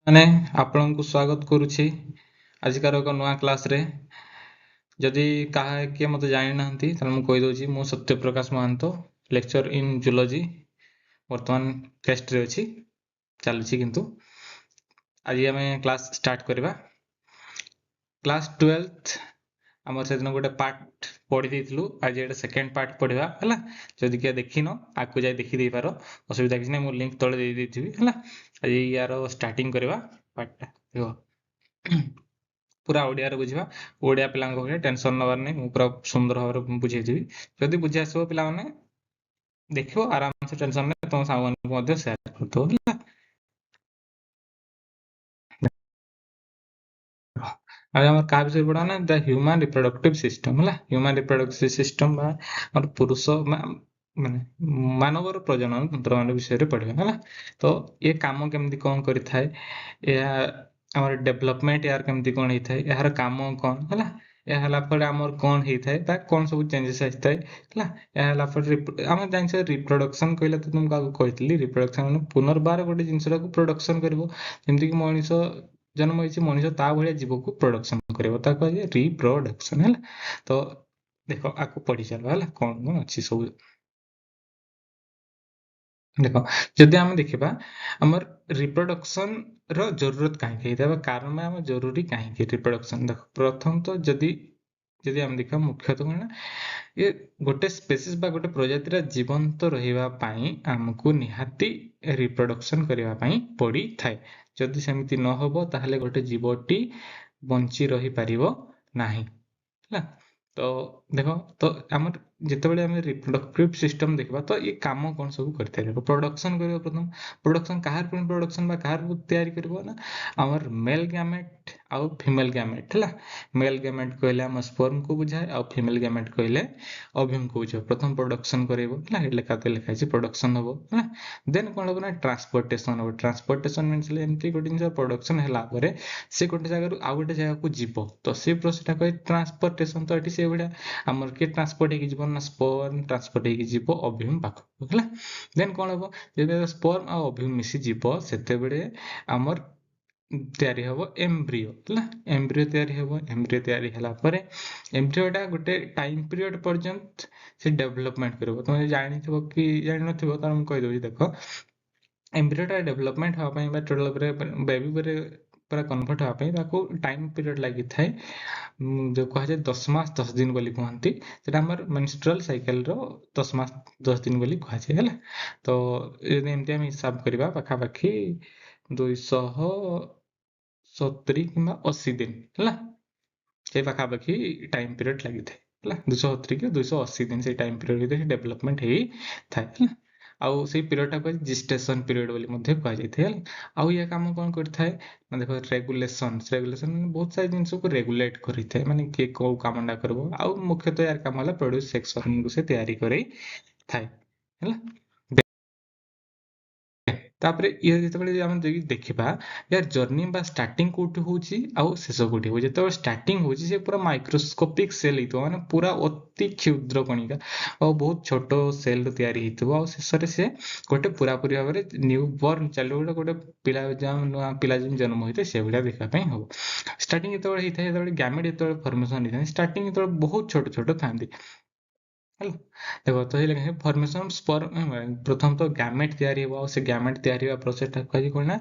ମାନେ ଆପଣଙ୍କୁ ସ୍ୱାଗତ କରୁଛି ଆଜିକାର ଏକ ନୂଆ କ୍ଲାସରେ। ଯଦି କିଏ ମୋତେ ଜାଣିନାହାନ୍ତି ତାହେଲେ ମୁଁ କହିଦେଉଛି, ମୁଁ Satyaprakash Mahanta, lecture in zoology. ବର୍ତ୍ତମାନ ଟେଷ୍ଟରେ ଅଛି, ଚାଲିଛି। କିନ୍ତୁ ଆଜି ଆମେ କ୍ଲାସ୍ ଷ୍ଟାର୍ଟ କରିବା। କ୍ଲାସ୍ 12th ଆମର ସେଦିନ ଗୋଟେ ପାର୍ଟ ପଢି ଦେଇଥିଲୁ, ଆଜି ଏଇଟା ସେକେଣ୍ଡ ପାର୍ଟ ପଢିବା ହେଲା। ଯଦି କିଏ ଦେଖିନ ଆଗକୁ ଯାଇ ଦେଖି ଦେଇପାର, ଅସୁବିଧା କିଛି ନାହିଁ, ମୁଁ ଲିଙ୍କ ତଳେ ଦେଇ ଦେଇଥିବି ହେଲା। ଆଜି ୟାର ଷ୍ଟାର୍ଟିଂ କରିବା ପାର୍ଟଟା। ଦେଖ, ପୁରା ଓଡ଼ିଆରେ ବୁଝିବା। ଓଡ଼ିଆ ପିଲାଙ୍କ ଭଳିଆ ଟେନସନ୍ ନେବାର ନାହିଁ, ମୁଁ ପୁରା ସୁନ୍ଦର ଭାବରେ ବୁଝେଇଥିବି। ଯଦି ବୁଝି ଆସିବ ପିଲାମାନେ ଦେଖିବ ଆରାମସେ, ଟେନସନ୍ ନାହିଁ, ତମ ସାଙ୍ଗମାନଙ୍କୁ ମଧ୍ୟ ସେୟାର କରିଦେବ ହେଲା। ଆଉ ଆମର କାହା ବିଷୟରେ ପଢା ନା, ଦ ହ୍ୟୁମାନ ରିପ୍ରଡକ୍ଟିଭ ସିଷ୍ଟମ ହେଲା। ହ୍ୟୁମାନ ରିପ୍ରଡକ୍ଟିଭ ସିଷ୍ଟମ ବା ଆମର ପୁରୁଷ ମାନେ ମାନବର ପ୍ରଜନନ ତନ୍ତ୍ର ମାନ ବିଷୟରେ ପଢିବା ହେଲା। ତ ଏ କାମ କେମିତି କଣ କରିଥାଏ, ଏହା ଆମର ଡେଭଲପମେଣ୍ଟ ଏହାର କେମିତି କଣ ହେଇଥାଏ, ଏହାର କାମ କଣ ହେଲା। ଏହା ହେଲା ପରେ ଆମର କଣ ହେଇଥାଏ, ତା କଣ ସବୁ ଚେଞ୍ଜେସ୍ ଆସିଥାଏ ହେଲା। ଏହା ହେଲା ପରେ ଆମେ ଜାଣିଛେ ରିପ୍ରଡକ୍ସନ କହିଲେ ତ ତୁମକୁ ଆଗକୁ କହିଥିଲି, ରିପ୍ରଡକ୍ସନ ମାନେ ପୁନର୍ବାର ଗୋଟେ ଜିନିଷଟାକୁ ପ୍ରଡକ୍ସନ କରିବ। ଯେମିତିକି ମଣିଷ ଜନ୍ମ ହେଇଛି, ମଣିଷ ତା ଭଳିଆ ଜୀବକୁ ପ୍ରଡକ୍ସନ କରିବ, ତାକୁ କୁହାଯାଏ ରିପ୍ରଡକ୍ସନ ହେଲା। ତ ଦେଖ, ଆକୁ ପଢି ଚାଲ ହେଲା, କଣ କଣ ଅଛି ସବୁ। ଦେଖ, ଯଦି ଆମେ ଦେଖିବା ଆମର ରିପ୍ରଡକ୍ସନ ର ଜରୁରତ କାହିଁକି ହେଇଥାଏ ବା କାରଣ ଆମ ଜରୁରୀ କାହିଁକି ରିପ୍ରଡକ୍ସନ। ଦେଖ, ପ୍ରଥମତଃ ଯଦି ଆମେ ଦେଖିବା ମୁଖ୍ୟତଃ କଣ, ଏ ଗୋଟେ ସ୍ପେସିସ୍ ବା ଗୋଟେ ପ୍ରଜାତିର ଜୀବନ୍ତ ରହିବା ପାଇଁ ଆମକୁ ନିହାତି ରିପ୍ରଡକ୍ସନ କରିବା ପାଇଁ ପଡିଥାଏ। ଯଦି ସେମିତି ନ ହବ ତାହେଲେ ଗୋଟେ ଜୀବଟି ବଞ୍ଚି ରହିପାରିବ ନାହିଁ ହେଲା। ତ ଦେଖ, ତ ଆମର ଯେତେବେଳେ ଆମେ ରିପ୍ରଡକ୍ଟିଭ ସିଷ୍ଟମ ଦେଖିବା, ତ ଏ କାମ କଣ ସବୁ କରିଥାଏ। ଦେଖ, ପ୍ରଡକ୍ସନ କରିବ। ପ୍ରଥମ ପ୍ରଡକ୍ସନ କାହାର ପୁଣି ପ୍ରଡକ୍ସନ ବା କାହାର ତିଆରି କରିବ ନା, ଆମର ମେଲ ଗ୍ୟାମେଟ ଆଉ ଫିମେଲ ଗ୍ୟାମେଟ ହେଲା। ମେଲ ଗ୍ୟାମେଟ କହିଲେ ଆମ ସ୍ପର୍ମକୁ ବୁଝାଏ, ଆଉ ଫିମେଲ ଗ୍ୟାମେଟ କହିଲେ ଓଭିୟମକୁ ବୁଝାଏ। ପ୍ରଥମ ପ୍ରଡକ୍ସନ କରିବ ହେଲା, ଲେଖା ହେଇଛି ପ୍ରଡକ୍ସନ ହବ ହେଲା। ଦେନ୍ କଣ ହବ ନା, ଟ୍ରାନ୍ସପୋର୍ଟେସନ ହବ। ଟ୍ରାନ୍ସପୋର୍ଟେସନ ମିନ୍ସ ଏମିତି ଗୋଟେ ଜିନିଷ ପ୍ରଡକ୍ସନ ହେଲା ପରେ ସେ ଗୋଟେ ଜାଗାରୁ ଆଉ ଗୋଟେ ଜାଗାକୁ ଯିବ, ତ ସେ ପ୍ରୋସେସଟା କହେ ଟ୍ରାନ୍ସପୋର୍ଟେସନ। ତ ଏଠି ସେଇଭଳିଆ ଆମର କିଏ ଟ୍ରାନ୍ସପୋର୍ଟ ହେଇକି ଯିବ ନା, ସ୍ପର୍ମ ଟ୍ରାନ୍ସପୋର୍ଟ ହେଇକି ଯିବ ଓଭିୟମ ପାଖକୁ ହେଲା। ଦେନ୍ କଣ ହବ, ଯେତେବେଳେ ସ୍ପର୍ମ ଆଉ ଓଭିୟମ ମିଶିଯିବ ସେତେବେଳେ ଆମର ତିଆରି ହବ ଏମ୍ବ୍ରିଓ ହେଲା। ଏମ୍ବ୍ରିଓ ତିଆରି ହବ। ଏମ୍ବ୍ରିଓ ତିଆରି ହେଲା ପରେ ଏମ୍ବ୍ରିଓଟା ଗୋଟେ ଟାଇମ ପିରିୟଡ଼ ପର୍ଯ୍ୟନ୍ତ ସେ ଡେଭଲପମେଣ୍ଟ କରିବ। ତମେ ଜାଣିଥିବ କି ଜାଣିନଥିବ, ତାହେଲେ ମୁଁ କହିଦେଉଛି। ଦେଖ, ଏମ୍ବ୍ରିଓଟା ଡେଭଲପମେଣ୍ଟ ହେବା ପାଇଁ ବା ବେବି ପୁରା କନଭର୍ଟ ହେବା ପାଇଁ ତାକୁ ଟାଇମ ପିରିୟଡ଼ ଲାଗିଥାଏ, ଯୋଉ କୁହାଯାଏ 10 ମାସ 10 ଦିନ ବୋଲି କୁହନ୍ତି। ସେଟା ଆମର ମେନଷ୍ଟ୍ରୁଆଲ ସାଇକେଲର 10 ମାସ 10 ଦିନ ବୋଲି କୁହାଯାଏ ହେଲା। ତ ଏମିତି ଆମେ ହିସାବ କରିବା, ପାଖାପାଖି 270 କିମ୍ବା 80 ଦିନ ହେଲା, ସେ ପାଖାପାଖି ଟାଇମ ପିରିୟଡ଼ ଲାଗିଥାଏ ହେଲା। 270 କି 280 ଦିନ ସେଇ ଟାଇମ ପିରିୟଡ଼ ଭିତରେ ଡେଭଲପମେଣ୍ଟ ହେଇଥାଏ ହେଲା। ଆଉ ସେଇ ପିରିୟଡ଼ଟାକୁ ଜିଷ୍ଟେସନ ପିରିୟଡ଼ ବୋଲି ମଧ୍ୟ କୁହାଯାଇଥାଏ ହେଲା। ଆଉ ଇଏ କାମ କଣ କରିଥାଏ ନା, ଦେଖ, ରେଗୁଲେସନ ମାନେ ବହୁତ ସାରା ଜିନିଷକୁ ରେଗୁଲେଟ କରିଥାଏ, ମାନେ କିଏ କୋଉ କାମଟା କରିବ। ଆଉ ମୁଖ୍ୟତଃ ଏହାର କାମ ହେଲା ପ୍ରଡ୍ୟୁସ ସେକ୍ସ ହର୍ମୋନକୁ ସେ ତିଆରି କରିଥାଏ ହେଲା। ତାପରେ ଇଏ ଯେତେବେଳେ ଆମେ ଦେଖିବା, ୟାର ଜର୍ଣ୍ଣି ବା ଷ୍ଟାର୍ଟିଂ କୋଉଠି ହଉଛି ଆଉ ଶେଷ କୋଉଠି ହଉଛି। ଯେତେବେଳେ ଷ୍ଟାର୍ଟିଂ ହଉଛି ସେ ପୁରା ମାଇକ୍ରୋସ୍କୋପିକ ସେଲ୍ ହେଇଥିବ, ମାନେ ପୁରା ଅତି କ୍ଷୁଦ୍ର କଣିକା ଆଉ ବହୁତ ଛୋଟ ସେଲରୁ ତିଆରି ହେଇଥିବ। ଆଉ ଶେଷରେ ସେ ଗୋଟେ ପୁରାପୁରି ଭାବରେ ନ୍ୟୁ ବର୍ନ ଚାଲିବ, ଗୋଟେ ପିଲା ନୂଆ ପିଲା ଯେମିତି ଜନ୍ମ ହେଇଥାଏ ସେଭଳିଆ ଦେଖିବା ପାଇଁ ହବ। ଷ୍ଟାର୍ଟିଂ ଯେତେବେଳେ ହେଇଥାଏ, ଯେତେବେଳେ ଗ୍ୟାମେଟ୍ ଯେତେବେଳେ ଫର୍ମେସନ ହେଇଥାଏ, ଷ୍ଟାର୍ଟିଂ ଯେତେବେଳେ ବହୁତ ଛୋଟ ଛୋଟ ଥାନ୍ତି ହେଲା। ଦେଖ, ତ ଏଇ ଫର୍ମେସନ ସ୍ପର୍ମ, ପ୍ରଥମତଃ ଗ୍ୟାମେଟ୍ ତିଆରି ହେବ। ଆଉ ସେ ଗ୍ୟାମେଟ୍ ତିଆରି ହେବା ପ୍ରୋସେସଟା କୁହାଯାଏ କଣ ନା,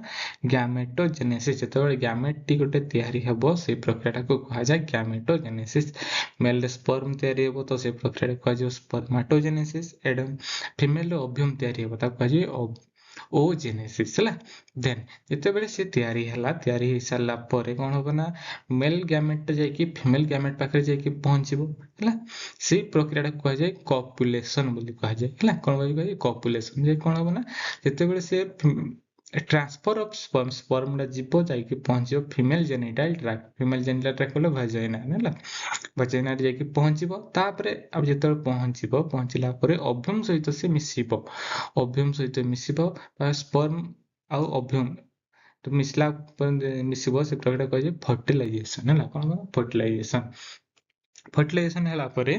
ଗ୍ୟାମେଟୋଜେନେସିସ୍। ଯେତେବେଳେ ଗ୍ୟାମେଟଟି ଗୋଟେ ତିଆରି ହେବ, ସେଇ ପ୍ରକ୍ରିୟାଟାକୁ କୁହାଯାଏ ଗ୍ୟାମେଟୋଜେନେସିସ୍। ମେଲରେ ସ୍ପର୍ମ ତିଆରି ହେବ, ତ ସେ ପ୍ରକ୍ରିୟାଟା କୁହାଯିବ ସ୍ପର୍ମାଟୋଜେନେସିସ୍। ଫିମେଲରେ ଓଭିୟମ ତିଆରି ହେବ, ତାକୁ କୁହାଯିବ ଓଜେନେସିସ୍ ହେଲା। ଦେନ୍ ଯେତେବେଳେ ସେ ତିଆରି ହେଇସାରିଲା ପରେ କଣ ହବ ନା, ମେଲ ଗ୍ୟାମେଟଟା ଯାଇକି ଫିମେଲ ଗ୍ୟାମେଟ ପାଖରେ ଯାଇକି ପହଞ୍ଚିବ ହେଲା। ସେଇ ପ୍ରକ୍ରିୟାଟା କୁହାଯାଏ କପୁଲେସନ ବୋଲି କୁହାଯାଏ ହେଲା। କଣ କୁହାଯାଏ, କପୁଲେସନ। ଯେ କଣ ହବ ନା, ଯେତେବେଳେ ସେ ଟ୍ରାନ୍ସଫର ଅଫ ସ୍ପର୍ମଟା ଯିବ, ଯାଇକି ପହଞ୍ଚିବ ଫିମେଲ ଜେନିଟାଲ ଟ୍ରାକ୍ଟ। ଫିମେଲ ଜେନିଟାଲ ଟ୍ରାକ୍ଟ କହିଲେ ଭାଜାଇନା ହେଲା। ଭାଜାଇନାରେ ଯାଇକି ପହଞ୍ଚିବ। ତାପରେ ଆଉ ଯେତେବେଳେ ପହଞ୍ଚିଲା ପରେ ଓଭିୟମ ସହିତ ସେ ମିଶିବ। ଓଭିୟମ ସହିତ ମିଶିବ ବା ସ୍ପର୍ମ ଆଉ ଓଭିୟମ ମିଶିବ, ସେ ପ୍ରକ୍ରିୟା କୁହାଯାଏ ଫର୍ଟିଲାଇଜେସନ ହେଲା। କଣ ଫର୍ଟିଲାଇଜେସନ। फर्टिलाइजेशन है परे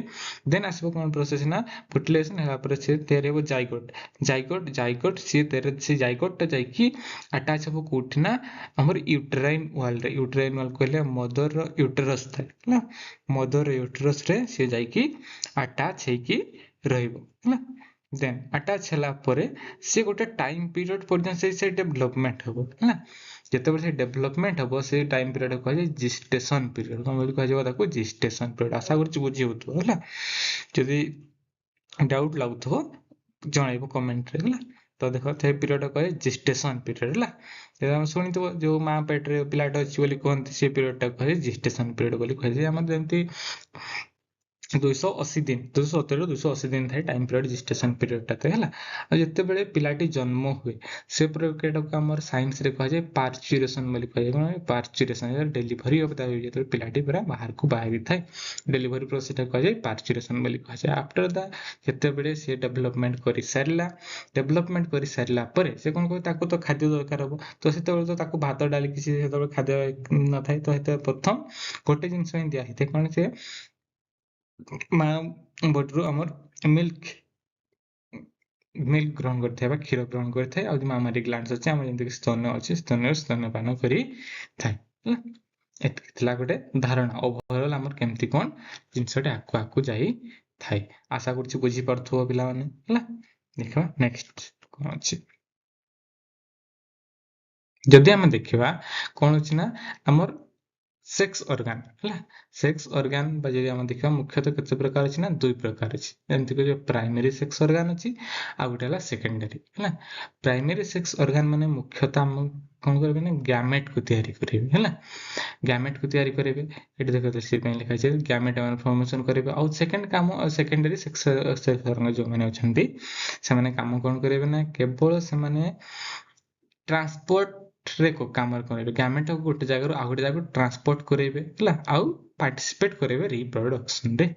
देन आसो कौन प्रोसेस ना फर्टिलाइजेशन है परे से तैयार हो जाइगोट जाइगोट जाइगोट से तैयार से जाइगोट जाइकी अटैच हो कोठी ना हमर यूट्राइन वाल कहले मदर यूटेरस था ना मदर यूटेरस रे से जाइकी अटैच हेकी रहइबो ना देन अटैच हला परे से गोटे टाइम पीरियड पर्यंत से डेवलपमेंट हबो ना ଯେତେବେଳେ ସେ ଡେଭଲପମେଣ୍ଟ ହବ ସେ ଟାଇମ ପିରିୟଡ କୁହାଯାଏ ଜିଷ୍ଟେସନ ପିରିୟଡ କଣ ବୋଲି କୁହାଯିବ ତାକୁ ଜିଷ୍ଟେସନ ପିରିୟଡ ଆଶା କରୁଛି ବୁଝି ହଉଥିବ ହେଲା ଯଦି ଡାଉଟ ଲାଗୁଥିବ ଜଣେଇବ କମେଣ୍ଟରେ ହେଲା ତ ଦେଖ ସେ ପିରିୟଡ କୁହାଯାଏ ଜିଷ୍ଟେସନ ପିରିୟଡ ହେଲା ଯଦି ଆମେ ଶୁଣିଥିବ ଯୋଉ ମା ପେଟରେ ପିଲାଟା ଅଛି ବୋଲି କୁହନ୍ତି ସେ ପିରିୟଡ ଟା କୁହାଯାଏ ଜିଷ୍ଟେସନ ପିରିୟଡ ବୋଲି କୁହାଯାଏ ଆମର ଯେମିତି 280 दिन 270 ରୁ 280 दिन ଥାଏ ଟାଇମ ପିରିୟଡ ଜିଷ୍ଟେସନ ପିରିୟଡ ଟା ହେଲା ଆଉ ଯେତେବେଳେ ପିଲାଟି ଜନ୍ମ ହୁଏ ସେ ପ୍ରକ୍ରିୟାଟାକୁ ଆମର ସାଇନ୍ସ ରେ କୁହାଯାଏ ପାର୍ଚୁରେସନ ବୋଲି କୁହାଯାଏ ମାନେ ପାର୍ଚୁରେସନ ଡେଲିଭରି ଅଫ ଦ ଯେତେବେଳେ ପିଲାଟି ପୁରା ବାହାରକୁ ବାହାରିଥାଏ ଡେଲିଭରି ପ୍ରୋସେସଟା କୁହାଯାଏ ପାର୍ଚୁରେସନ ବୋଲି କୁହାଯାଏ ଆଫ୍ଟର ଦ ଯେତେବେଳେ ସେ ଡେଭଲପମେଣ୍ଟ କରି ସାରିଲା ପରେ ସେ କଣ କହେ ତାକୁ ତ ଖାଦ୍ୟ ଦରକାର ହବ ତ ସେତେବେଳେ ତ ତାକୁ ଭାତ ଡାଲି କିଛି ସେତେବେଳେ ଖାଦ୍ୟ ନଥାଏ ତ ସେତେବେଳେ ପ୍ରଥମ ଗୋଟେ ଜିନିଷ ହିଁ ଦିଆ ହେଇଥାଏ କଣ ସେ ମା ବଡ଼ିରୁ ଆମର ମିଲ୍କ ଗ୍ରହଣ କରିଥାଏ ବା କ୍ଷୀର ଗ୍ରହଣ କରିଥାଏ ଆଉ ମାମାରି ଗ୍ଲାଣ୍ଡସ୍ ଅଛି ଆମର ଯେମିତି ସ୍ତନ ଅଛି ସ୍ତନରେ ସ୍ତନପାନ କରିଥାଏ ହେଲା ଏତିକି ଥିଲା ଗୋଟେ ଧାରଣା ଓଭରଅଲ୍ ଆମର କେମିତି କଣ ଜିନିଷଟା ଆକୁ ଯାଇଥାଏ ଆଶା କରୁଛି ବୁଝିପାରୁଥିବ ପିଲାମାନେ ହେଲା ଦେଖିବା ନେକ୍ସଟ କଣ ଅଛି ଯଦି ଆମେ ଦେଖିବା କଣ ଅଛି ନା ଆମର सेक्स ऑर्गन है सेक्स ऑर्गन जब आम देखा मुख्यतः केते प्रकार अच्छी ना दुई प्रकार अच्छी जमती कि प्राइमरी सेक्स ऑर्गन अच्छी आ गोटे सेकेंडरी है प्राइमरी सेक्स ऑर्गन माने मुख्यतः आम कौन करेंगे ना गैमेट को तैयारी करेंगे है गैमेट को तैयारी करेंगे ये देखो सी लिखा है गैमेट फॉर्मेशन करेंगे आउ सेकेंड काम सेकेंडरी सेक्स ऑर्गन जो मैंने अच्छा से काम कौन करेंगे ना केवल से ट्रांसपोर्ट रे को काम करेंगे गैमेट को गोटे जगह आ गोटे जगह ट्रांसपोर्ट करेंगे आउ पार्टिसिपेट करेंगे रिप्रोडक्शन रे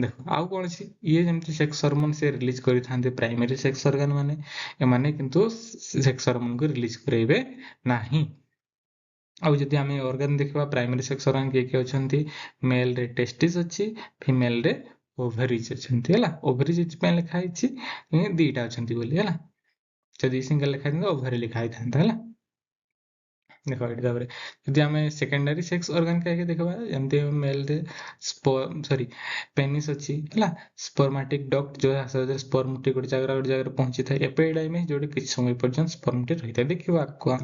देखो आउ कौन सी ये जमती सेक्स हार्मोन से रिलीज करते प्राइमरी सेक्स ऑर्गन माने एमाने किंतु सेक्स हार्मोन को रिलीज करेंगे नहीं आउ जदि आम ऑर्गन देखा प्राइमरी सेक्स ऑर्गन किए अच्छा मेल रे टेस्टिस अच्छी फीमेल रे ओवरीज अच्छा ओवरीज लिखाई दीटा अच्छा बोली है जदि सिंगल लिखा था ओवरी लिखाई था है देखो ये जदि आम सेकेंडरी सेक्स ऑर्गन कहीं देखा जमती मेल रे सॉरी पेनिस अच्छी है स्पर्मेटिक डक्ट जो स्पर्मटी गोटे जगह पहुंची था एपेडाइमिस जो किसी समय पर्यंत स्पर्मटी रही था देखिए आपको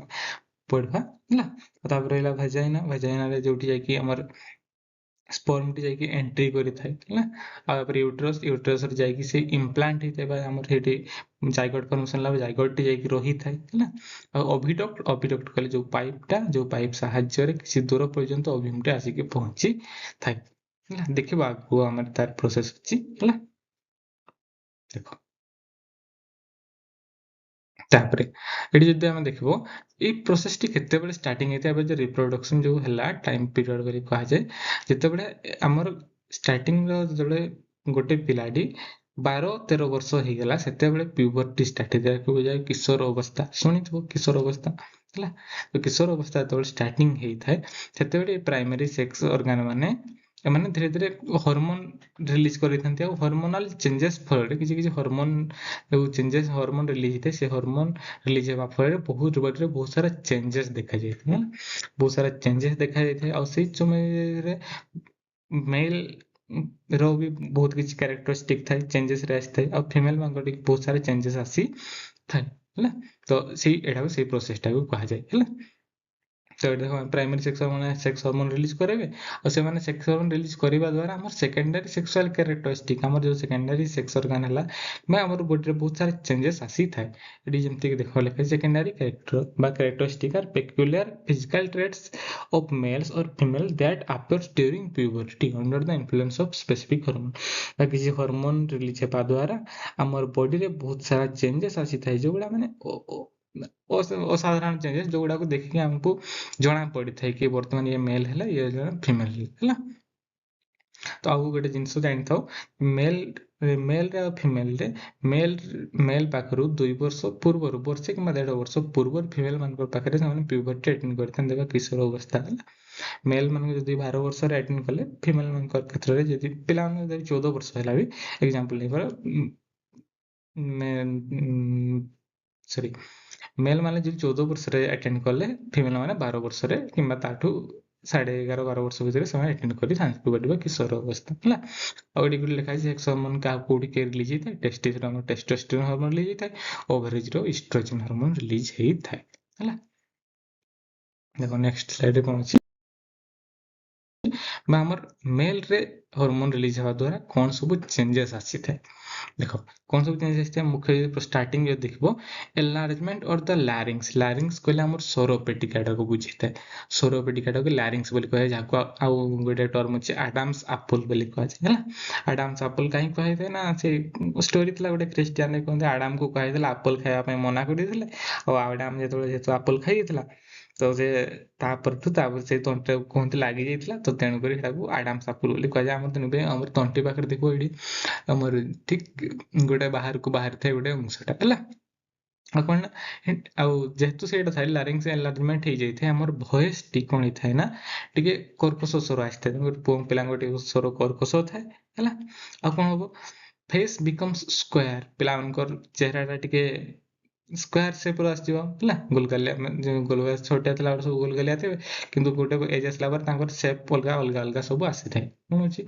पढ़ा है रहा भेजाइना भेजाइना जो जामर स्पर्मटी जाकि एंट्री करें यूट्रस यूट्रस जाकि से इम्प्लांट होता है आमर जाइगोट फॉर्मेशन जाइगोट जाकि रही था अभिडक्ट अभिडक्ट कहले जो पाइप साहाय्य किसी दूर पर्यंत अभिमुटे आसिक पहुंची था देखिए आगु आम तार प्रोसेस अच्छी देखो तापरे एटी जदि आम देखबो ए प्रोसेस टी केते बेले स्टार्टिंग हेता एबे जे रिप्रोडक्शन जो हला टाइम पीरियड करी कहा जाए जते बेले हमर स्टार्टिंग रो जबे गोटे पिलाडी 12-13 वर्ष हो गला सेते बेले प्यूबर्टी स्टार्ट हेता को जाय किशोर अवस्था सुनिथबो किशोर अवस्था हला तो किशोर अवस्था तो स्टार्टिंग हेई थाए सेते बेले प्राइमरी सेक्स ऑर्गन माने एमाने धीरे धीरे हार्मोन रिलीज करि थांते हार्मोनल चेंजेस फल किसी किसी हार्मोन चेंजेस हार्मोन रिलीज होते से हार्मोन रिलीज होगा फल बहुत बॉडी बहुत सारा चेंजेस देखा जाए बहुत सारा चेंजेस देखा जाए और से समय मेल रो भी बहुत किसी कैरेक्टरिस्टिक था चेंजेस आसी और फीमेल मान बहुत सारे चेंजेस आसी था तो से एटा से प्रोसेस टा को कहा जाए है तो देखो प्राइमरी सेक्स हार्मोन रिलीज करेंगे और से माने सेक्स हार्मोन रिलीज करबा द्वारा हमर सेकेंडरी सेक्सुअल कैरेक्टरिस्टिक हमर जो सेकेंडरी सेक्स ऑर्गन हला मैं हमर बॉडी रे बहुत सारे चेंजेस आसी थाए एडी जेमति के देखो लेखे सेकेंडरी कैरेक्टर बा characteristic are peculiar physical traits of males और female that appears during puberty under the influence of specific hormone बा किसी हार्मोन रिलीज हेबा द्वारा हमर बॉडी रे बहुत सारा चेंजेस आसी थाए जोगुडा माने असाधारण चेंजेस जोगुडा को देखि हमको जना पड़ी था कि वर्तमान ये मेल है ये फीमेल है तो आउ गोटे जिनस जानी था मेल मेल रे फीमेल रे मेल मेल पाखरु 2 वर्ष पूर्व वर्षे कि 1.5 वर्ष पूर्व फीमेल मान पाखे से प्यूबर्टी अटेंड करते किशोर अवस्था है मेल मान जब 12 वर्ष अटेंड कले फीमेल मान क्षेत्र में जब पिला 14 वर्ष है भी एग्जांपल नहीं सॉरी मेल माने जो 14 वर्ष अटेंड कले फीमेल माने 12 वर्ष कि 11.5-12 वर्ष भितर से अटेंड करी प्यूबर्टी किशोर अवस्था है और ये लिखा है सेक्स हार्मोन क्या कोडी के रिलीज होता है टेस्टोस्टेरोन हार्मोन रिलीज होता है ओवरेज रो एस्ट्रोजन हार्मोन रिलीज होता है देखो नेक्स्ट स्लाइड कौन अछि मेल रे हार्मोन रिलीज हवा द्वारा कौन सब चेंजेस आसी थे देखो कौन सब चेंजेस आसी मुख्य स्टार्टिंग जो देखबो एनलार्जमेंट और द लैरिंग्स कहले हमर सोरोपेडिकाटा को बुझी थे सोरोपेडिकाटा को लैरिंग्स बोली कहे जाको आउ गोटे टर्म अछि एडम्स एप्पल बोली कहे छै हला एडम्स एप्पल काहे कहे थे ना से स्टोरी थला गोटे क्रिश्चियन ने कहते एडम को कहे थे एप्पल खाया पे मना कर दिले और एडम जेतो एप्पल खाई दिला तो से से तंटे कहते लगी जाइए तो तेणुक आडाम सापुल बोली कह जाए आम तंटी पाखे देखो ये आमर ठीक गोटे बाहर को बाहर थे गोटे अंशटा है कौन ना जेहेतु से लारिंग्स एनलार्जमेंट हो जाए आमर वॉइस टी कौन होता है ना टे कर्कश स्वर आसता है पुओ पिला स्वर कर्कश थाए है कौन हम फेस बिकम्स स्क्वायर पिला चेहरा टे स्क्वायर शेप आसो गोलगालिया गोलगालिया छोटिया थला सब गोलगालिया थे किंतु गोटे एज आसला पर शेप अलग अलग अलग सब आसी थाए कौन अच्छी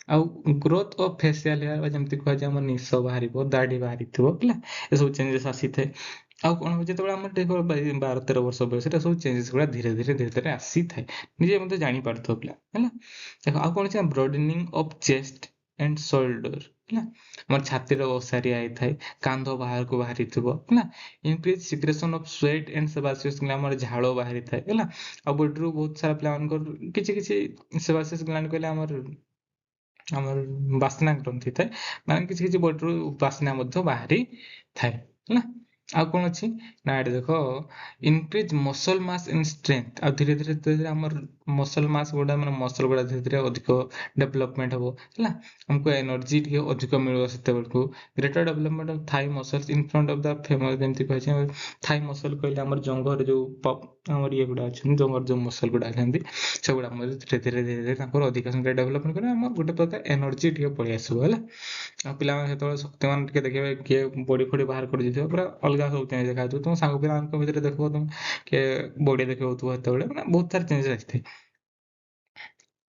आउ ग्रोथ ऑफ फेशियल हेयर जमती कह जाए निश बाहर दाढ़ी बाहरी थो है ये सब चेंजेस आसी थाए आउ कौन जो 12-13 वर्ष बयस सब चेंजेस गुड़ा धीरे धीरे धीरे धीरे आसी थाए निजे मत जानी पारथो पिला है देखो आउ कौन अच्छे broadening of chest and shoulder है मोर छाती ओसारी आई थाए कांध बाहर को बाहरी थो है increase secretion of sweat and sebaceous gland झाड़ बाहरी थाए है आ बॉडी बहुत सारा पिला किछि किछि सेबासियस ग्लैंड कहले हमर बासना ग्रंथि थाए माने किछि किछि बॉडी बासना मध्य बाहरी थाए है आ कौन अच्छी ना ये देख increase muscle mass in strength आ धीरे धीरे धीरे धीरे हमर मसल मास गुड़ा माने मसल गुड़ा धीरे धीरे अधिक डेवलपमेंट हो है हमको एनर्जी टे अधिक मिल से greater development of thigh muscles in front of the famous जमती कहे थाई मसल कहले हमर जंगर जो हमर ये गुड़ा अच्छा जंगर जो मसल गुड़ा अच्छा से गुड़ा धीरे धीरे धीरे धीरे अधिक संख्या डेवलपमेंट करे हमर गोटे प्रकार एनर्जी टे पड़े आसो है पे शक्तिमान देखिए किए बॉडी फॉडी बाहर कर पूरा अलग सब चेंज देखा तुम सांग पिला भर देख तुम किए बॉडी देख मैंने बहुत सारे चेंजेस आसते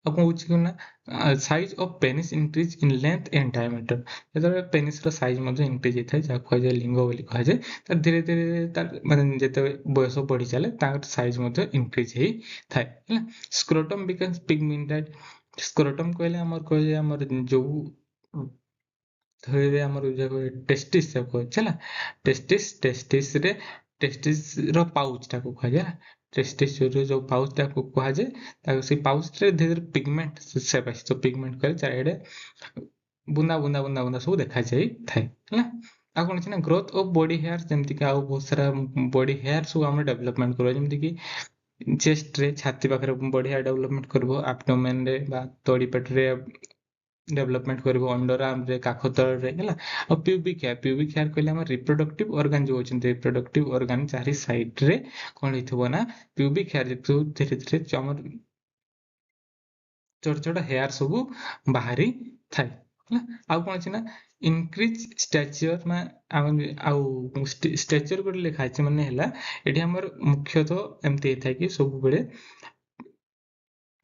size of penis increase in length and diameter जो पेनिस साइज इंक्रीज होता है जहाँ कहुए लिंग बोली कहुए धीरे धीरे तार माने जिते बयस बढ़ी चले साइज इंक्रीज होता है स्क्रोटम बिकम्स पिगमेंटेड स्क्रोटम कहले आमर जो धीरे आमर टेस्टिस कहे टेस्टिस रे टेस्टिस रो पाउच टाको कह टेस्टिस जो पाउच टाको कह जाए से पाउच रे धीरे धीरे पिगमेंट सेप आसी तो पिगमेंट करे चारिडे बुंदा बुंदा बुंदा बुंदा सब देखा जाए थाए है आ कौन अच्छे ना ग्रोथ ऑफ बॉडी हेयर जमती कि बहुत सारा बॉडी हेयर सब आम डेवलपमेंट कर जमती कि चेस्ट रे छाती पाखे बॉडी हेयर डेवलपमेंट कर एब्डोमेन रे तड़ी पेट रे डेवलपमेंट करिवो अंडर आर्म रे काख तळ रे हला और प्यूबिक हेयर कहले हम रिप्रोडक्टिव ऑर्गन जो होचन रिप्रोडक्टिव ऑर्गन चारि साइड रे कोन हिथबो ना प्यूबिक हेयर जो धीरे धीरे हमर छोट छोट हेयर सब बाहरी थाए आ कौन अच्छे ना इनक्रीज स्टैच्योर आउ स्टैच्योर गोटे लिखा है माने हला एठी हमर मुख्यतः एमती होता है कि सब बेले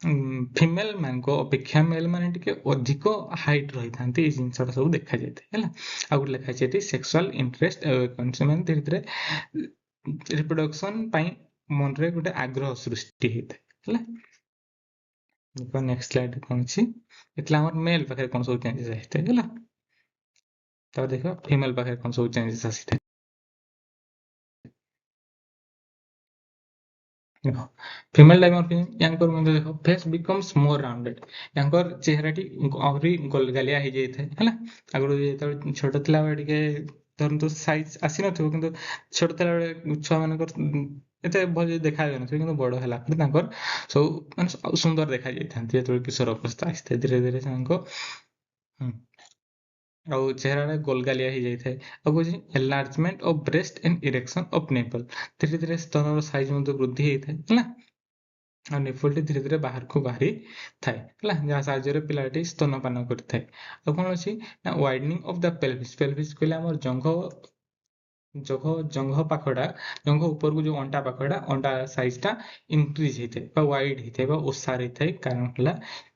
फिमेल मान अपेक्षा मेल मान टे अधिक हाइट रही था जिनसा सब देखा जाए है आ गए लिखा है सेक्सुअल इंटरेस्ट धीरे धीरे रिप्रोडक्शन मन रे गोटे आग्रह सृष्टि होता है नेक्स्ट स्लाइड कौन अच्छी इतना मेल पाखे कौन सब चेंजेस आसते है तो देखो फीमेल पाखे कौन सब चेंजेस आसी फीमेल डायमॉर्फिज्म देखो फेस बिकम्स मोर राउंडेड चेहराटी आहरी गोलगालिया हो जाए है आगुरी जो छोट थिला टे धरतु साइज आसी नथिबो किंतु छोट थिला छुआ मानकर ଏତେ ଭଲ ଦେଖା ଯାଉନଥିବେ କିନ୍ତୁ ବଡ଼ ହେଲା ପରେ ତାଙ୍କର ସବୁ ମାନେ ସୁନ୍ଦର ଦେଖା ଯାଇଥାନ୍ତି ଯେତେବେଳେ କିଶୋର ଅବସ୍ଥା ଆସିଥାଏ ଧୀରେ ଧୀରେ ସେମାନଙ୍କ ଆଉ ଚେହେରାଟା ଗୋଲଗାଲିଆ ହେଇଯାଇଥାଏ। ଆଉ କହୁଛି ଏନଲାର୍ଜମେଣ୍ଟ of breast and ଇରେକ୍ସନ of Nepal, ଧୀରେ ଧୀରେ ସ୍ତନର ସାଇଜ ମଧ୍ୟ ବୃଦ୍ଧି ହେଇଥାଏ ହେଲା। ଆଉ ନିପଲଟି ଧୀରେ ଧୀରେ ବାହାରକୁ ବାହାରି ଥାଏ ହେଲା, ଯାହା ସାହାଯ୍ୟରେ ପିଲାଟି ସ୍ତନପାନ କରିଥାଏ। ଆଉ କଣ ଅଛି ନା ୱାଇଡନିଂ ଅଫ ଦ ପେଲଭିସ, ପେଲଭିସ କହିଲେ ଆମର ଜଙ୍ଘ ପାଖଟା, ଜଙ୍ଘ ଉପରକୁ ଯୋଉ ଅଣ୍ଟା ପାଖଟା, ଅଣ୍ଟା ସାଇଜ ଟା ଇନକ୍ରିଜ ହେଇଥାଏ ବା ୱାଇଡ ହେଇଥାଏ ବା ଓସାର ହେଇଥାଏ। କାରଣ ହେଲା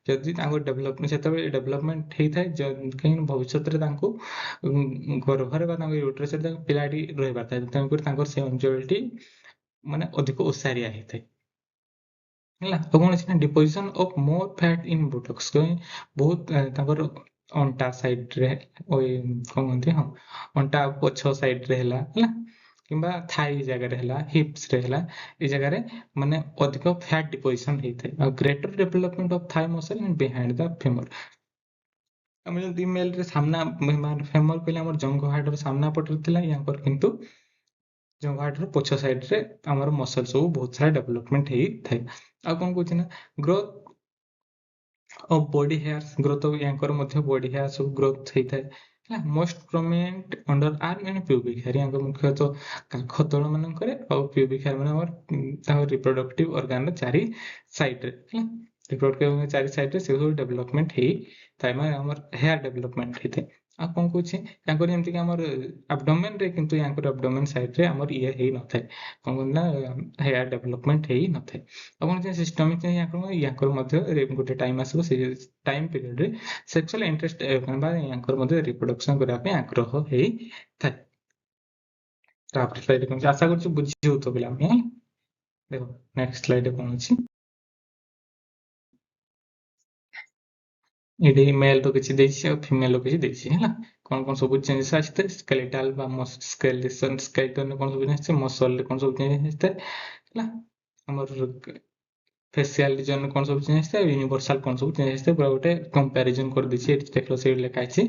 ଯଦି ତାଙ୍କ ଡେଭଲପମେଣ୍ଟ ସେତେବେଳେ ଡେଭଲପମେଣ୍ଟ ହେଇଥାଏ, କାହିଁକି ଭବିଷ୍ୟତରେ ତାଙ୍କୁ ଗର୍ଭରେ ବା ତାଙ୍କ ୟୁଟ୍ରସରେ ତାଙ୍କ ପିଲାଟି ରହିପାରିଥାଏ, ତେଣୁକରି ତାଙ୍କର ସେ ଅଞ୍ଚଳଟି ମାନେ ଅଧିକ ଓସାରିଆ ହେଇଥାଏ ହେଲା। ଆଉ କଣ ଅଛି ନା ଡିପୋଜିସନ ଅଫ ମୋର ଫ୍ୟାଟ ଇନ ବୁଟକ୍ସ, ବହୁତ ତାଙ୍କର ଅଣ୍ଟା ସାଇଡରେ କଣ କହନ୍ତି, ହଁ ଅଣ୍ଟା ପଛ ସାଇଡରେ ହେଲା କିମ୍ବା ଥାଇ ଜାଗାରେ ହେଲା, ହିପ୍ସ ରେ ହେଲା, ଏଇ ଜାଗାରେ ମାନେ ଅଧିକ ଫ୍ୟାଟ ଡିପୋଜିସନ ହେଇଥାଏ। ଆଉ ଗ୍ରେଟର ଡେଭଲପମେଣ୍ଟ ଅଫ ଥାଇ ମସଲ ବିହାଇଣ୍ଡ ଦ ଫେମର, ଆମେ ଯଦି ମେଲରେ ସାମ୍ନା ଫେମର କହିଲେ ଆମର ଜଙ୍ଘ ହାଡର ସାମ୍ନା ପଟରେ ଥିଲା, ୟାଙ୍କର କିନ୍ତୁ ଜଙ୍ଘ ହାଡର ପଛ ସାଇଡରେ ଆମର ମସଲ ସବୁ ବହୁତ ସାରା ଡେଭଲପମେଣ୍ଟ ହେଇଥାଏ। ଆଉ କଣ କହୁଛି ନା growth of body hairs, growth of ୟାଙ୍କର ମଧ୍ୟ ବଡି ହେୟାର ସବୁ ଗ୍ରୋଥ ହେଇଥାଏ ହେଲା। Most prominent underarm and pubic hair, ୟାଙ୍କ ମୁଖ୍ୟତଃ କାଖ ତଳ ମାନଙ୍କରେ ଆଉ ପ୍ୟୁବିକ ହେୟାର ମାନେ ଆମର ତାଙ୍କ ରିପ୍ରଡକ୍ଟିଭ ଅର୍ଗାନର ଚାରି ସାଇଡରେ ହେଲା, ରିପ୍ରଡକ୍ଟିଭ ଚାରି ସାଇଡରେ ସେ ସବୁ ଡେଭଲପମେଣ୍ଟ ହେଇଥାଏ, ମାନେ ଆମର ହେୟାର ଡେଭଲପମେଣ୍ଟ ହେଇଥାଏ। ଆଉ କଣ କହୁଛି ତାଙ୍କର ଯେମିତିକି ଆମର ଆବଡୋମେନରେ, କିନ୍ତୁ ୟାଙ୍କର ଆବଡୋମେନ ସାଇଡରେ ଆମର ଇଏ ହେଇନଥାଏ, କଣ କହନ୍ତି ନା ହେୟାର ଡେଭଲପମେଣ୍ଟ ହେଇନଥାଏ। ଆଉ କଣ ସିଷ୍ଟମିକ ୟାଙ୍କର ମଧ୍ୟ ଗୋଟେ ଟାଇମ ଆସିବ, ସେ ଟାଇମ ପିରିୟଡରେ ସେକ୍ସୁଆଲ ଇଣ୍ଟରେଷ୍ଟ ବା ୟାଙ୍କର ମଧ୍ୟ ରିପ୍ରଡକ୍ସନ କରିବା ପାଇଁ ଆଗ୍ରହ ହେଇଥାଏ। ତାପରେ ସ୍ଲାଇଡ୍ କଣ ଅଛି, ଆଶା କରୁଛି ବୁଝି ହଉଥିବ ପିଲାମାନେ। ଦେଖ ନେକ୍ସଟ ସ୍ଲାଇଡ୍ କଣ ଅଛି, ଏଠି ମେଲର କିଛି ଦେଇଛି ଆଉ ଫିମେଲର କିଛି ଦେଇଛି ହେଲା। କଣ କଣ ସବୁ ଚେଞ୍ଜେସ୍ ଆସିଥାଏ, ସ୍କେଲେଟାଲ ବା ସ୍କେଲେଟନରେ କଣ ସବୁ ଆସିଥାଏ, ମସଲରେ କଣ ସବୁ ଚେଞ୍ଜେସ୍ ଆସିଥାଏ ହେଲା, ଆମର ଫେସିଆଲ ରିଜନରେ କଣ ସବୁ ଚେଞ୍ଜ ଆସିଥାଏ, ୟୁନିଭର୍ସାଲ କଣ ସବୁ ଚେଞ୍ଜ ଆସିଥାଏ, ପୁରା ଗୋଟେ କମ୍ପାରିଜନ କରିଦେଇଛି ଏଠି ଦେଖିଲ, ସେଇଠି ଲେଖା ହେଇଛି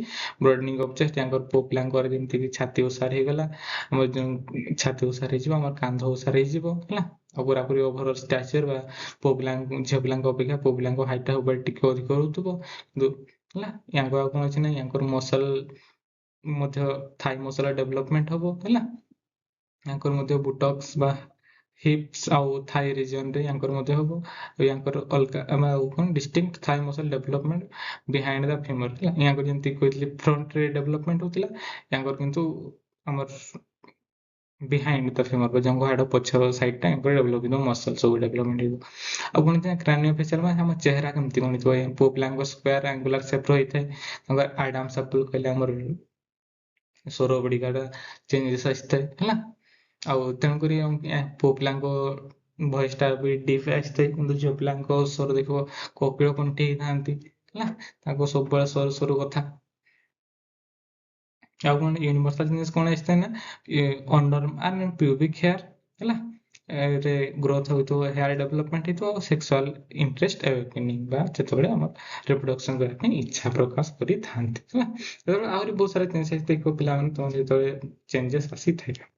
ବ୍ରୋଡନିଂ ଅଫ ଚେଷ୍ଟ, ୟାଙ୍କର ପୁଅ ପିଲାଙ୍କର ଯେମିତିକି ଛାତି ଓସାର ହେଇଗଲା, ଆମର ଛାତି ଓସାର ହେଇଯିବ, ଆମର କାନ୍ଧ ଓସାର ହେଇଯିବ ହେଲା। ଆଉ ପୁରାପୁରି ଓଭର ଷ୍ଟାଚର ବା ପୁଅ ପିଲାଙ୍କ ଝିଅ ପିଲାଙ୍କ ଅପେକ୍ଷା ପୁଅ ପିଲାଙ୍କ ହାଇଟ ଟା ଟିକେ ଅଧିକ ରହୁଥିବ କିନ୍ତୁ ହେଲା। ୟାଙ୍କ ଆଉ କଣ ଅଛି ନା ୟାଙ୍କର ମସଲ ମଧ୍ୟ ଥାଇ ମସଲ ଡେଭଲପମେଣ୍ଟ ହବ ହେଲା। ୟାଙ୍କର ମଧ୍ୟ ବୁଟକ୍ସ ବା ହିପ୍ସ ଆଉ ଥାଇ ରିଜନରେ ୟାଙ୍କର ମଧ୍ୟ ହବ। ୟାଙ୍କର ଅଲଗା ଆମେ ଆଉ କଣ ଡିଷ୍ଟିଙ୍କ୍ଟ ଥାଇ ମସଲ ଡେଭଲପମେଣ୍ଟ ବିହାଇଣ୍ଡ ଦ ଫିମର ହେଲା। ୟାଙ୍କର ଯେମିତି କହିଥିଲି ଫ୍ରଣ୍ଟରେ ଡେଭଲପମେଣ୍ଟ ହଉଥିଲା, ୟାଙ୍କର କିନ୍ତୁ ଆମର ବିହାଇଣ୍ଡ ଦ ଫିମର ବା ଜଙ୍ଘ ହାଡ ପଛ ସାଇଡ ଟା ୟାଙ୍କର ଡେଭଲପ ହେଇଥିବ, ମସଲ ସବୁ ଡେଭଲପମେଣ୍ଟ ହେଇଥିବ। ଆଉ କଣ କ୍ରାନିଓ ଫେସିଆଲ ମାନେ ଆମ ଚେହେରା କେମିତି କଣ ହେଇଥିବ, ପୁଅ ପିଲାଙ୍କ ସ୍କୋୟାର ଆଙ୍ଗୁଲାର ସେପର ହେଇଥାଏ, ତାଙ୍କର ଆଡାମ୍ସ ଆପଲ କହିଲେ ଆମର ସ୍ୱର ଗୁଡିକା ଚେଞ୍ଜେସ୍ ଆସିଥାଏ ହେଲା। ଆଉ ତେଣୁକରି ପୁଅ ପିଲାଙ୍କ ଭଏସ ଟା ବି ଡିପ୍ ଆସିଥାଏ, କିନ୍ତୁ ଝିଅ ପିଲାଙ୍କ ସ୍ୱର ଦେଖିବ କୋକିଳ କଣ୍ଠି ହେଇଥାନ୍ତି ହେଲା, ତାଙ୍କ ସବୁବେଳେ ସରୁ ସରୁ କଥା। ଆଉ କଣ ୟୁନିଭର୍ସାଲ ଜିନିଷ କଣ ଆସିଥାଏ ନା ଅଣ୍ଡର ଆର୍ମ ପ୍ୟୁବିକ ହେୟାର ହେଲା, ରେ ଗ୍ରୋଥ ହଉଥିବ, ହେୟାର ଡେଭଲପମେଣ୍ଟ ହେଇଥିବ, ଆଉ ସେକ୍ସୁଆଲ ଇଣ୍ଟରେଷ୍ଟ ଆୱେକେନିଂ ବା ଯେତେବେଳେ ଆମର ରିପ୍ରଡକ୍ସନ କରିବା ପାଇଁ ଇଚ୍ଛା ପ୍ରକାଶ କରିଥାନ୍ତି ହେଲା। ଯେତେବେଳେ ଆହୁରି ବହୁତ ସାରା ଚେଞ୍ଜେସ୍ ଦେଖିବ ପିଲାମାନେ, ତମର ଯେତେବେଳେ ଚେଞ୍ଜେସ୍ ଆସିଥାଏ ହେଲା।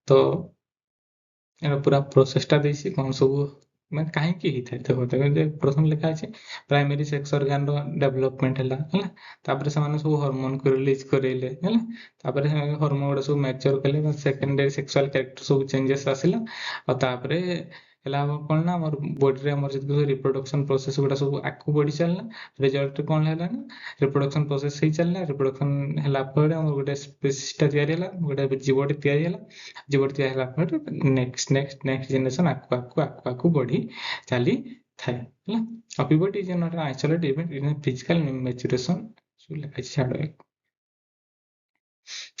ତ ଏହାର ପୁରା ପ୍ରୋସେସଟା ଦେଇଛି କଣ ସବୁ ମାନେ କାହିଁକି ହେଇଥାଏ, ଦେଖ ପ୍ରଥମ ଲେଖା ଅଛି ପ୍ରାଇମେରୀ ସେକ୍ସ ଅର୍ଗାନର ଡେଭଲପମେଣ୍ଟ ହେଲା, ତାପରେ ସେମାନେ ସବୁ ହରମୋନକୁ ରିଲିଜ କରେଇଲେ ହେଲା, ତାପରେ ହରମୋନ ଗୁଡା ସବୁ ମ୍ୟାଚୁର କଲେ, ସେକେଣ୍ଡାରୀ ସେକ୍ସୁଆଲ କ୍ୟାରେକ୍ଟର ସବୁ ଚେଞ୍ଜେସ୍ ଆସିଲା। ଆଉ ତାପରେ ହେଲା ଆମର କଣ ନା ଆମର ବଡିରେ ଆମର ଯେତିକି ସବୁ ରିପ୍ରଡକ୍ସନ ପ୍ରୋସେସ ଗୁଡା ସବୁ ଆଗକୁ ବଢି ଚାଲିଲା। ରେଜଲ୍ଟରେ କଣ ହେଲା ନା ରିପ୍ରଡକ୍ସନ ପ୍ରୋସେସ ହେଇ ଚାଲିଲା, ରିପ୍ରଡକ୍ସନ ହେଲା ପରେ ଆମର ଗୋଟେ ସ୍ପେସିସଟା ତିଆରି ହେଲା, ଗୋଟେ ଜୀବଟି ତିଆରି ହେଲା। ଜୀବଟି ତିଆରି ହେଲା ପରେ ନେକ୍ସଟ ଜେନେରେସନ ଆଗକୁ ବଢି ଚାଲିଥାଏ ହେଲା। ଆଉ puberty is not an isolated event, it is a physical maturation, ସବୁ ଲେଖା ହେଇଛି ଛାଡ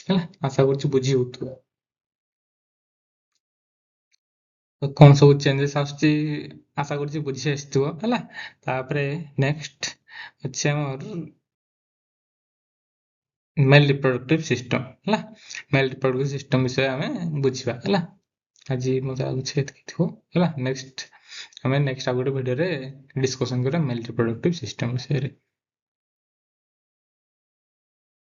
ହେଲା। ଆଶା କରୁଛି ବୁଝି ହଉଥିବ କଣ ସବୁ ଚେଞ୍ଜେସ୍ ଆସୁଛି, ଆଶା କରୁଛି ବୁଝି ଆସିଥିବ ହେଲା। ତାପରେ ନେକ୍ସଟ ଅଛି ଆମର ମେଲ୍ ରିପ୍ରଡକ୍ଟିଭ ସିଷ୍ଟମ ହେଲା। ମେଲ୍ ରିପ୍ରଡକ୍ଟିଭ ସିଷ୍ଟମ ବିଷୟରେ ଆମେ ବୁଝିବା ହେଲା। ଆଜି ମତେ ଲାଗୁଛି ଏତିକି ଥିବ ହେଲା। ନେକ୍ସଟ ଆମେ ନେକ୍ସଟ ଆଉ ଗୋଟେ ଭିଡ଼ିଓରେ ଡିସ୍କସନ କରିବା ମେଲ୍ ରିପ୍ରଡକ୍ଟିଭ ସିଷ୍ଟମ ବିଷୟରେ।